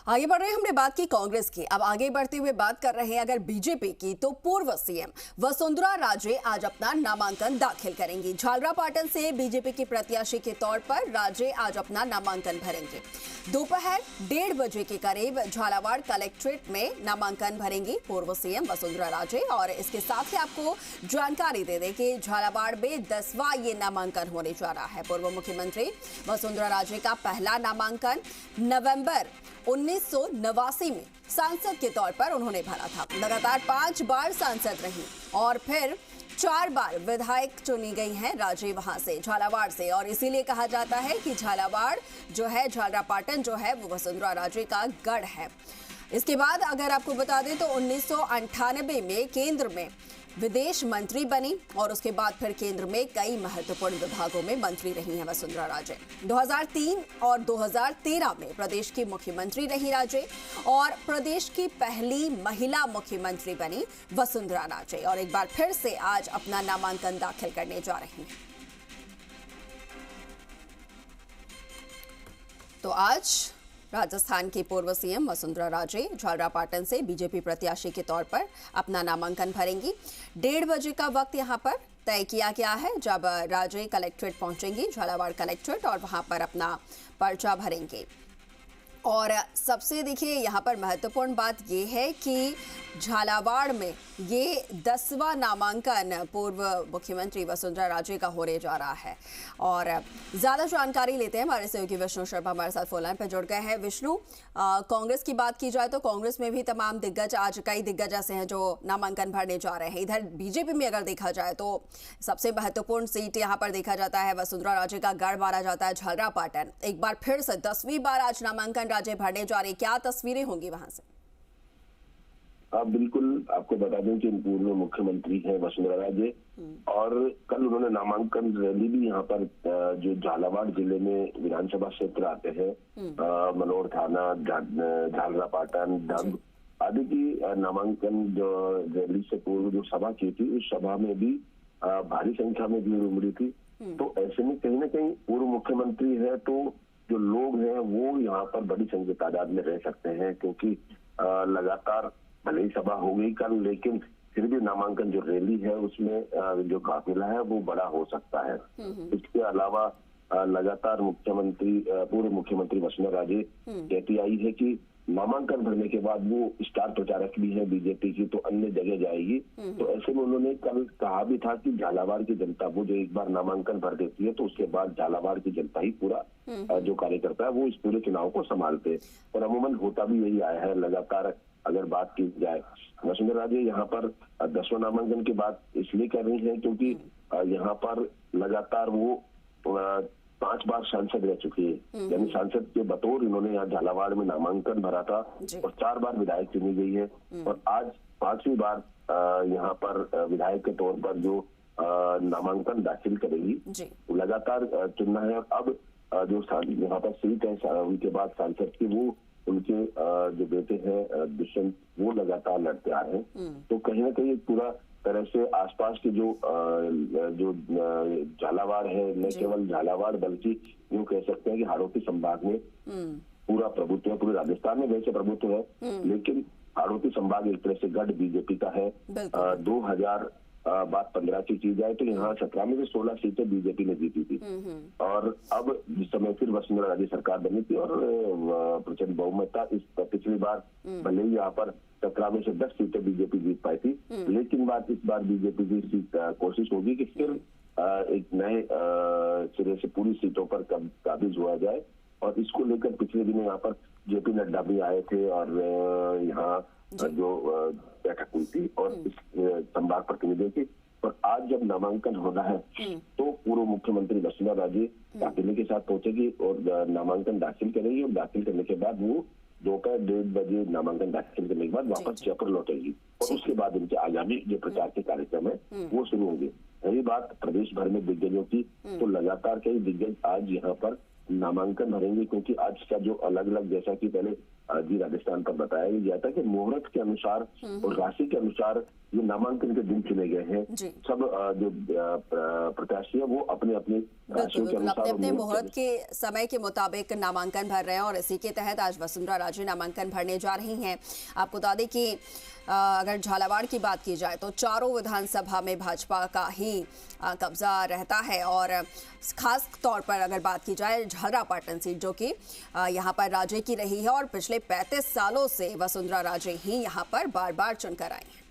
आगे बढ़ रहे हैं, हमने बात की कांग्रेस की। अब आगे बढ़ते हुए बात कर रहे हैं अगर बीजेपी की, तो पूर्व सीएम वसुंधरा राजे आज अपना नामांकन दाखिल करेंगी। झालरापाटन से बीजेपी की प्रत्याशी के तौर पर राजे आज अपना नामांकन भरेंगे। दोपहर 1:30 बजे के करीब झालावाड़ कलेक्ट्रेट में नामांकन भरेंगी पूर्व सीएम वसुंधरा राजे। और इसके साथ ही आपको जानकारी दे दें कि झालावाड़ में 10वां ये नामांकन होने जा रहा है। पूर्व मुख्यमंत्री वसुंधरा राजे का पहला नामांकन नवंबर 1989 में सांसद के तौर पर उन्होंने भरा था। लगातार 5 बार सांसद रही और फिर 4 बार विधायक चुनी गई हैं राजे वहां से, झालावाड़ से। और इसीलिए कहा जाता है कि झालावाड़ जो है, झालरापाटन जो है, वो वसुंधरा राजे का गढ़ है। इसके बाद अगर आपको बता दें तो 1998 में केंद्र में विदेश मंत्री बनी और उसके बाद फिर केंद्र में कई महत्वपूर्ण विभागों में मंत्री रही हैं वसुंधरा राजे। 2003 और 2013 में प्रदेश की मुख्यमंत्री रही राजे और प्रदेश की पहली महिला मुख्यमंत्री बनी वसुंधरा राजे। और एक बार फिर से आज अपना नामांकन दाखिल करने जा रही हैं। तो आज राजस्थान की पूर्व सीएम वसुंधरा राजे झालरापाटन से बीजेपी प्रत्याशी के तौर पर अपना नामांकन भरेंगी। 1:30 बजे का वक्त यहां पर तय किया गया है, जब राजे कलेक्ट्रेट पहुंचेंगी, झालावाड़ कलेक्ट्रेट, और वहां पर अपना पर्चा भरेंगे। और सबसे देखिए यहाँ पर महत्वपूर्ण बात ये है कि झालावाड़ में ये 10वां नामांकन पूर्व मुख्यमंत्री वसुंधरा राजे का होने जा रहा है। और ज़्यादा जानकारी लेते हैं, हमारे सहयोगी विष्णु शर्मा हमारे साथ फोन लाइन पर जुड़ गए हैं। विष्णु, कांग्रेस की बात की जाए तो कांग्रेस में भी तमाम दिग्गज, आज कई दिग्गज ऐसे हैं जो नामांकन भरने जा रहे हैं। इधर बीजेपी में अगर देखा जाए तो सबसे महत्वपूर्ण सीट यहाँ पर देखा जाता है, वसुंधरा राजे का गढ़ माना जाता है झालरापाटन। एक बार फिर से 10वीं बार आज नामांकन राजे भरने जा रही, क्या तस्वीरें होंगी वहां से? बिल्कुल, आपको बता दें कि पूर्व मुख्यमंत्री हैं वसुंधरा राजे, और कल उन्होंने नामांकन रैली भी यहाँ पर जो झालावाड़ जिले में विधानसभा क्षेत्र आते हैं, मनोर थाना, झालरापाटन, ढंग आदि की नामांकन जो रैली से पूर्व जो सभा की थी, उस सभा में भी भारी संख्या में भीड़ उमड़ी थी। तो ऐसे में कहीं ना कहीं पूर्व मुख्यमंत्री है तो जो लोग हैं वो यहाँ पर बड़ी संख्या तादाद में रह सकते हैं, क्योंकि लगातार भले ही सभा हो गई कल, लेकिन फिर भी नामांकन जो रैली है उसमें जो काफिला है वो बड़ा हो सकता है। इसके अलावा लगातार पूर्व मुख्यमंत्री वसुंधरा राजे कहती आई है कि नामांकन भरने के बाद वो स्टार प्रचारक भी है बीजेपी की, तो अन्य जगह जाएगी। तो ऐसे में उन्होंने कल कहा भी था कि झालावाड़ की जनता, वो जो एक बार नामांकन भर देती है तो उसके बाद झालावाड़ की जनता ही पूरा जो कार्यकर्ता है वो इस पूरे चुनाव को संभालते हैं। और अमूमन होता भी यही आया है। लगातार अगर बात की जाए, वसुंधरा राजे यहाँ पर 10वां नामांकन की बात इसलिए कर रही है क्योंकि यहाँ पर लगातार वो 5 बार सांसद रह चुकी है। यानी सांसद के बतौर इन्होंने यहाँ झालावाड़ में नामांकन भरा था और 4 बार विधायक चुनी गई है। और आज 5वीं बार यहाँ पर विधायक के तौर पर जो नामांकन दाखिल करेगी, लगातार चुनना है। अब जो यहाँ पर सीट है उनके बाद सांसद की, वो उनके जो बेटे हैं दुष्यंत, वो लगातार लड़ते आ रहे हैं। तो कहीं ना कहीं पूरा तरह से आसपास के जो झालावाड़ है, न केवल झालावाड़ बल्कि यूँ कह सकते हैं कि हाड़ौती संभाग में पूरा प्रभुत्व है। पूरे राजस्थान में वैसे प्रभुत्व है, लेकिन हाड़ौती संभाग एक तरह से गढ़ बीजेपी का है। 2015 की की जाए तो यहाँ 17 में से 16 सीटें बीजेपी ने जीती थी। और अब जिस समय फिर वसुंधरा राजे सरकार बनी थी और प्रचंड बहुमत था, इस पिछली बार भले ही यहाँ पर 17 में से 10 सीटें बीजेपी जीत पाई थी, लेकिन इस बार बीजेपी की कोशिश होगी कि फिर एक नए सिरे से पूरी सीटों पर काबिज हुआ जाए। और इसको लेकर पिछले दिनों यहाँ पर जेपी नड्डा भी आए थे और यहाँ जो बैठक हुई थी और इस संभाग प्रतिनिधियों की। और आज जब नामांकन होना है तो पूर्व मुख्यमंत्री वसुंधरा राजे काफिले के साथ पहुंचेगी और नामांकन दाखिल करेगी। और दाखिल करने के बाद वो दोपहर 1:30 बजे नामांकन दाखिल करने के बाद वापस जयपुर लौटेगी और उसके बाद उनके आगामी जो प्रचार के कार्यक्रम है वो शुरू होंगे। यही बात प्रदेश भर में दिग्गजों की, तो लगातार कई दिग्गज आज यहाँ पर नामांकन भरेंगे, क्योंकि आज का जो अलग अलग, जैसा कि पहले जी राजस्थान पर बताया गया था कि मुहूर्त के अनुसार और राशि के अनुसार ये नामांकन के दिन चुने गए हैं। सब जो प्रत्याशी है वो अपने अपने राशियों के अनुसार अपने अपने मुहूर्त के समय के मुताबिक नामांकन भर रहे हैं और इसी के तहत आज वसुंधरा राजे नामांकन भरने जा रही हैं। आपको बता दें कि अगर झालावाड़ की बात की जाए तो चारों विधानसभा में भाजपा का ही कब्जा रहता है और खास तौर पर अगर बात की जाए झालरापाटन सीट, जो कि यहाँ पर राजे की रही है और पिछले 35 सालों से वसुंधरा राजे ही यहाँ पर बार बार चुनकर आई हैं।